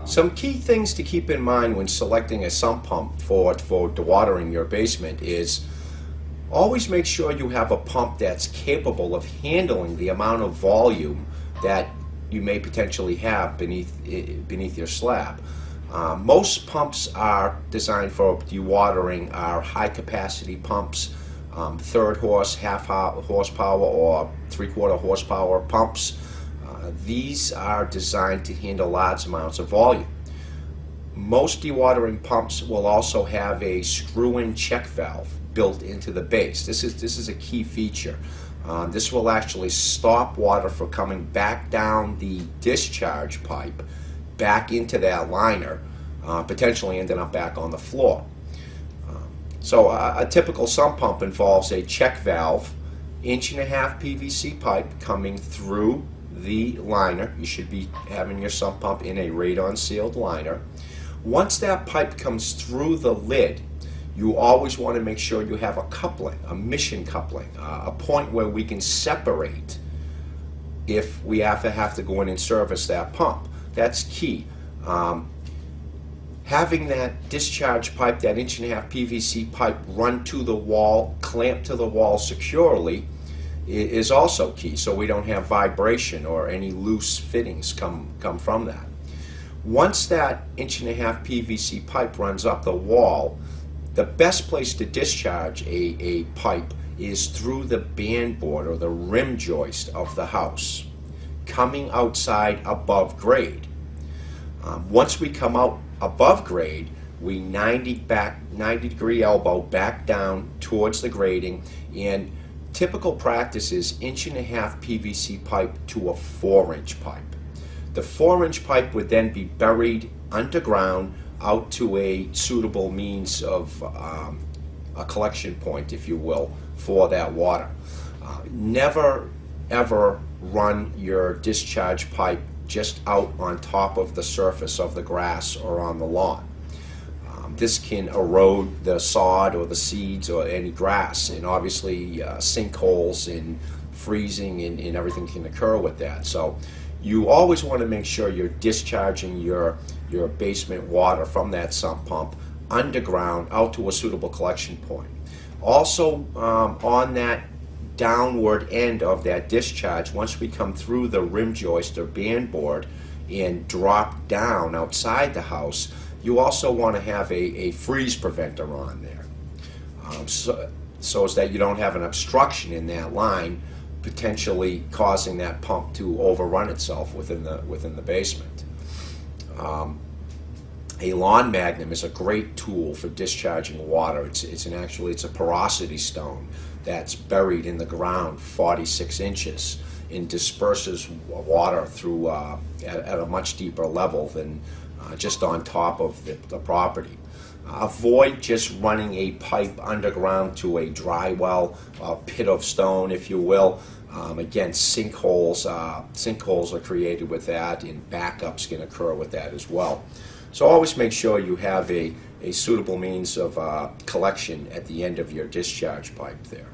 Some key things to keep in mind when selecting a sump pump for dewatering your basement is always make sure you have a pump that's capable of handling the amount of volume that you may potentially have beneath your slab. Most pumps are designed for dewatering are high capacity pumps, third horse, half horsepower or 3/4 horsepower pumps. These are designed to handle large amounts of volume. Most dewatering pumps will also have a screw-in check valve built into the base. This is a key feature. This will actually stop water from coming back down the discharge pipe back into that liner, potentially ending up back on the floor. So a typical sump pump involves a check valve, 1.5 inch PVC pipe coming through the liner. You should be having your sump pump in a radon sealed liner. Once that pipe comes through the lid, you always want to make sure you have a coupling, a mission coupling, a point where we can separate if we have to go in and service that pump. That's key. Having that discharge pipe, that 1.5 inch PVC pipe run to the wall, clamped to the wall securely, is also key, so we don't have vibration or any loose fittings come from that. Once that 1.5 inch PVC pipe runs up the wall, the best place to discharge a pipe is through the band board or the rim joist of the house, coming outside above grade. Once we come out above grade, we 90 degree elbow back down towards the grading, and typical practice is 1.5 inch PVC pipe to a 4-inch pipe. The 4-inch pipe would then be buried underground out to a suitable means of a collection point, if you will, for that water. Never ever run your discharge pipe just out on top of the surface of the grass or on the lawn. This can erode the sod or the seeds or any grass, and obviously sinkholes and freezing and everything can occur with that. So you always want to make sure you're discharging your basement water from that sump pump underground out to a suitable collection point. Also, on that downward end of that discharge, once we come through the rim joist or band board and drop down outside the house, you also want to have a freeze preventer on there, so as that you don't have an obstruction in that line, potentially causing that pump to overrun itself within the basement. A lawn magnum is a great tool for discharging water. It's a porosity stone that's buried in the ground 46 inches and disperses water through at a much deeper level than just on top of the property. Avoid just running a pipe underground to a dry well, a pit of stone, if you will. Again, sinkholes are created with that, and backups can occur with that as well. So always make sure you have a suitable means of collection at the end of your discharge pipe there.